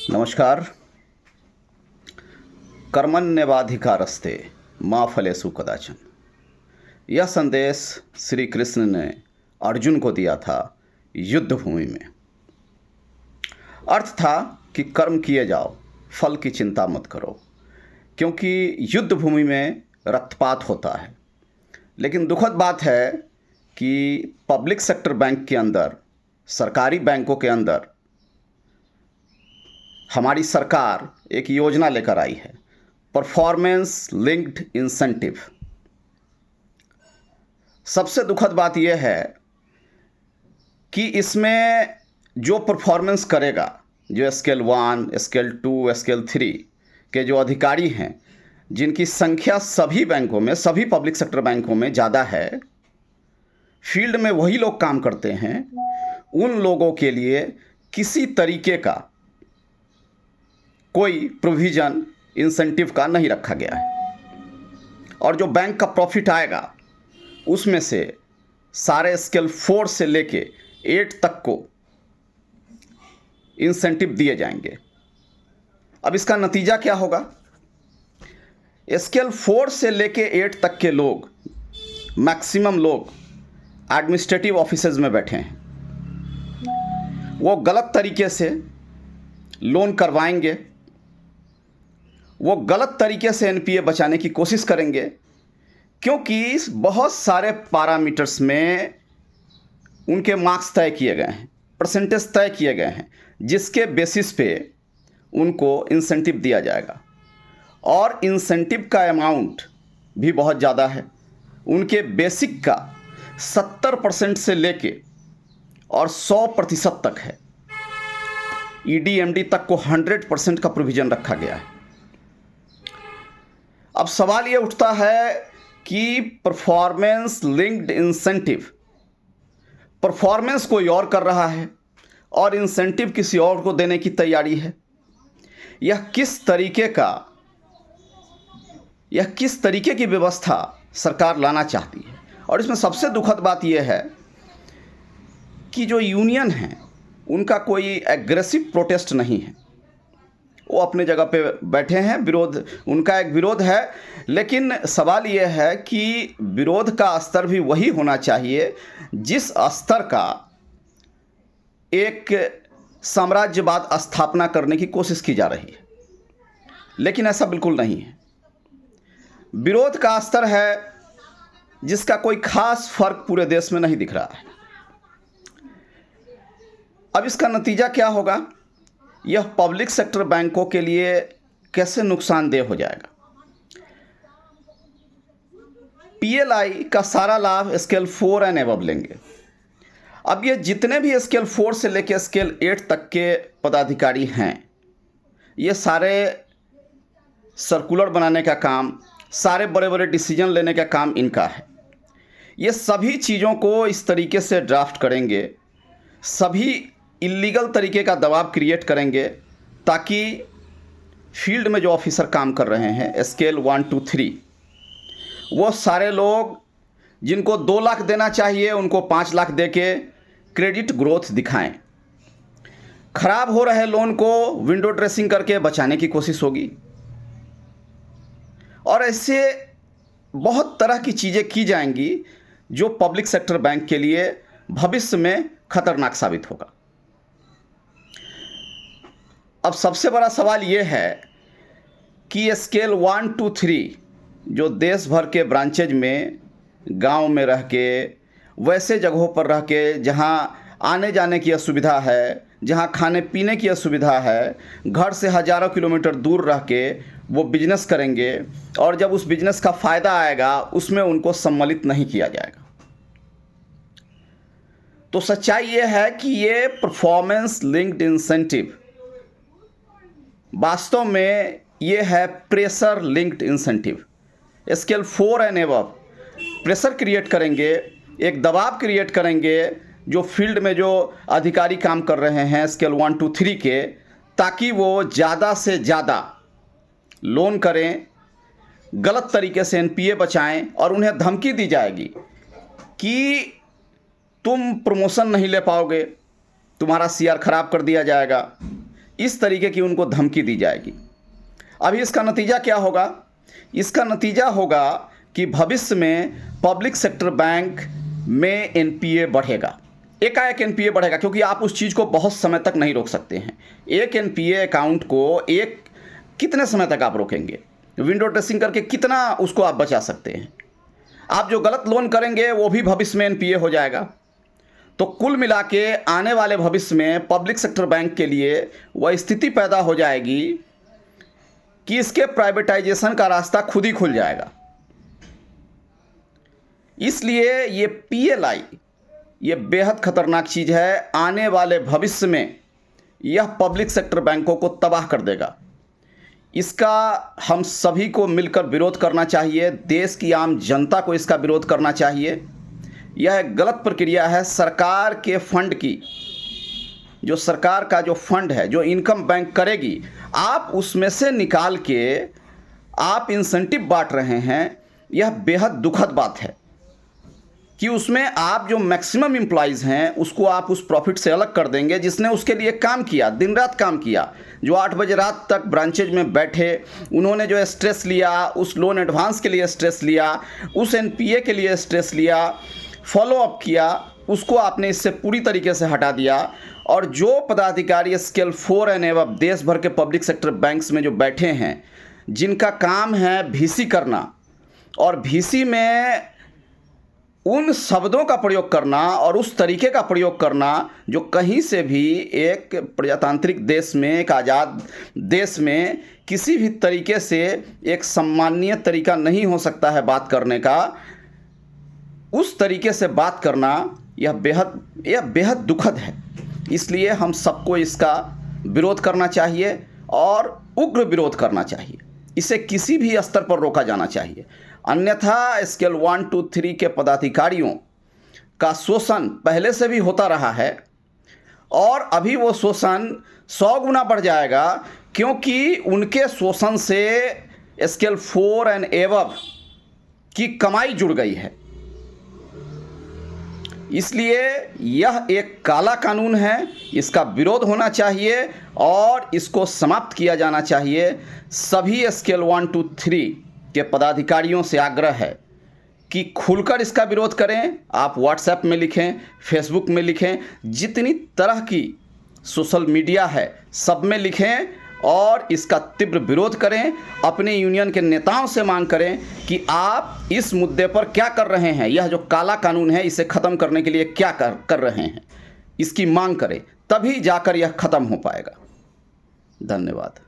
नमस्कार। कर्मण्येवाधिकारस्ते मा फलेषु कदाचन, यह संदेश श्री कृष्ण ने अर्जुन को दिया था युद्ध भूमि में। अर्थ था कि कर्म किए जाओ, फल की चिंता मत करो, क्योंकि युद्ध भूमि में रक्तपात होता है। लेकिन दुखद बात है कि पब्लिक सेक्टर बैंक के अंदर, सरकारी बैंकों के अंदर हमारी सरकार एक योजना लेकर आई है, परफॉर्मेंस लिंक्ड इंसेंटिव। सबसे दुखद बात यह है कि इसमें जो परफॉर्मेंस करेगा, जो स्केल 1, स्केल 2, स्केल 3 के जो अधिकारी हैं, जिनकी संख्या सभी बैंकों में, सभी पब्लिक सेक्टर बैंकों में ज़्यादा है, फील्ड में वही लोग काम करते हैं, उन लोगों के लिए किसी तरीके का कोई प्रोविज़न इंसेंटिव का नहीं रखा गया है। और जो बैंक का प्रॉफिट आएगा उसमें से सारे स्केल 4 से लेके 8 तक को इंसेंटिव दिए जाएंगे। अब इसका नतीजा क्या होगा? स्केल 4 से लेके 8 तक के लोग, मैक्सिमम लोग एडमिनिस्ट्रेटिव ऑफिसेज में बैठे हैं। वो गलत तरीके से लोन करवाएंगे, वो गलत तरीके से एनपीए बचाने की कोशिश करेंगे, क्योंकि बहुत सारे पैरामीटर्स में उनके मार्क्स तय किए गए हैं, परसेंटेज तय किए गए हैं, जिसके बेसिस पे उनको इंसेंटिव दिया जाएगा। और इंसेंटिव का अमाउंट भी बहुत ज़्यादा है। उनके बेसिक का 70% से लेके और 100% तक है। ईडीएमडी तक को 100% का प्रोविज़न रखा गया है। अब सवाल ये उठता है कि परफॉर्मेंस लिंक्ड इंसेंटिव, परफॉर्मेंस कोई और कर रहा है और इंसेंटिव किसी और को देने की तैयारी है। यह किस तरीके की व्यवस्था सरकार लाना चाहती है? और इसमें सबसे दुखद बात यह है कि जो यूनियन हैं उनका कोई एग्रेसिव प्रोटेस्ट नहीं है। वो अपने जगह पे बैठे हैं, विरोध, उनका एक विरोध है। लेकिन सवाल यह है कि विरोध का स्तर भी वही होना चाहिए जिस स्तर का एक साम्राज्यवाद स्थापना करने की कोशिश की जा रही है। लेकिन ऐसा बिल्कुल नहीं है। विरोध का स्तर है जिसका कोई खास फर्क पूरे देश में नहीं दिख रहा है। अब इसका नतीजा क्या होगा? यह पब्लिक सेक्टर बैंकों के लिए कैसे नुकसानदेह हो जाएगा? पीएलआई का सारा लाभ स्केल 4 एंड एबव लेंगे। अब ये जितने भी स्केल 4 से लेकर स्केल 8 तक के पदाधिकारी हैं, ये सारे सर्कुलर बनाने का काम, सारे बड़े बड़े डिसीजन लेने का काम इनका है। ये सभी चीज़ों को इस तरीके से ड्राफ्ट करेंगे, सभी इलीगल तरीके का दबाव क्रिएट करेंगे, ताकि फील्ड में जो ऑफिसर काम कर रहे हैं स्केल 1, 2, 3, वो सारे लोग जिनको 2 लाख देना चाहिए उनको 5 लाख दे के क्रेडिट ग्रोथ दिखाएं। खराब हो रहे लोन को विंडो ड्रेसिंग करके बचाने की कोशिश होगी। और ऐसे बहुत तरह की चीज़ें की जाएंगी जो पब्लिक सेक्टर बैंक के लिए भविष्य में खतरनाक साबित होगा। अब सबसे बड़ा सवाल ये है कि स्केल 1, 2, 3 जो देश भर के ब्रांचेज में, गांव में रह के, वैसे जगहों पर रह के जहां आने जाने की असुविधा है, जहां खाने पीने की असुविधा है, घर से हज़ारों किलोमीटर दूर रह के वो बिजनेस करेंगे, और जब उस बिजनेस का फ़ायदा आएगा उसमें उनको सम्मिलित नहीं किया जाएगा। तो सच्चाई ये है कि ये परफॉर्मेंस लिंक्ड इंसेंटिव वास्तव में ये है pressure linked incentive. Scale 4 and above pressure create करेंगे, एक दबाव क्रिएट करेंगे जो फील्ड में जो अधिकारी काम कर रहे हैं स्केल 1, 2, 3 के, ताकि वो ज़्यादा से ज़्यादा लोन करें, गलत तरीके से एनपीए बचाएं, और उन्हें धमकी दी जाएगी कि तुम प्रमोशन नहीं ले पाओगे, तुम्हारा सीआर खराब कर दिया जाएगा, इस तरीके की उनको धमकी दी जाएगी। अभी इसका नतीजा क्या होगा? इसका नतीजा होगा कि भविष्य में पब्लिक सेक्टर बैंक में एनपीए बढ़ेगा, एकाएक एनपीए बढ़ेगा, क्योंकि आप उस चीज़ को बहुत समय तक नहीं रोक सकते हैं। एक एनपीए अकाउंट को कितने समय तक आप रोकेंगे? विंडो ड्रेसिंग करके कितना उसको आप बचा सकते हैं? आप जो गलत लोन करेंगे वो भी भविष्य में एनपीए हो जाएगा। तो कुल मिला के आने वाले भविष्य में पब्लिक सेक्टर बैंक के लिए वह स्थिति पैदा हो जाएगी कि इसके प्राइवेटाइजेशन का रास्ता खुद ही खुल जाएगा। इसलिए ये पीएलआई ये बेहद खतरनाक चीज़ है। आने वाले भविष्य में यह पब्लिक सेक्टर बैंकों को तबाह कर देगा। इसका हम सभी को मिलकर विरोध करना चाहिए। देश की आम जनता को इसका विरोध करना चाहिए। यह एक गलत प्रक्रिया है। सरकार के फंड की, जो सरकार का जो फंड है, जो इनकम बैंक करेगी, आप उसमें से निकाल के आप इंसेंटिव बांट रहे हैं। यह बेहद दुखद बात है कि उसमें आप जो मैक्सिमम एम्प्लॉइज़ हैं उसको आप उस प्रॉफिट से अलग कर देंगे, जिसने उसके लिए काम किया, दिन रात काम किया, जो 8 बजे रात तक ब्रांचेज में बैठे, उन्होंने जो स्ट्रेस लिया, उस लोन एडवांस के लिए स्ट्रेस लिया, उस एनपीए के लिए स्ट्रेस लिया, फॉलो अप किया, उसको आपने इससे पूरी तरीके से हटा दिया। और जो पदाधिकारी स्केल 4 एंड एबव देश भर के पब्लिक सेक्टर बैंक्स में जो बैठे हैं, जिनका काम है भीसी करना, और भीसी में उन शब्दों का प्रयोग करना और उस तरीके का प्रयोग करना जो कहीं से भी एक प्रजातांत्रिक देश में, एक आज़ाद देश में किसी भी तरीके से एक सम्माननीय तरीका नहीं हो सकता है बात करने का, उस तरीके से बात करना यह बेहद दुखद है। इसलिए हम सबको इसका विरोध करना चाहिए और उग्र विरोध करना चाहिए। इसे किसी भी स्तर पर रोका जाना चाहिए। अन्यथा स्केल 1, 2, 3 के पदाधिकारियों का शोषण पहले से भी होता रहा है और अभी वो शोषण 100 गुना बढ़ जाएगा, क्योंकि उनके शोषण से स्केल 4 एंड एबव की कमाई जुड़ गई है। इसलिए यह एक काला कानून है, इसका विरोध होना चाहिए और इसको समाप्त किया जाना चाहिए। सभी स्केल 1, 2, 3 के पदाधिकारियों से आग्रह है कि खुलकर इसका विरोध करें। आप व्हाट्सएप में लिखें, फेसबुक में लिखें, जितनी तरह की सोशल मीडिया है सब में लिखें और इसका तीव्र विरोध करें। अपने यूनियन के नेताओं से मांग करें कि आप इस मुद्दे पर क्या कर रहे हैं, यह जो काला कानून है इसे ख़त्म करने के लिए क्या कर रहे हैं, इसकी मांग करें, तभी जाकर यह ख़त्म हो पाएगा। धन्यवाद।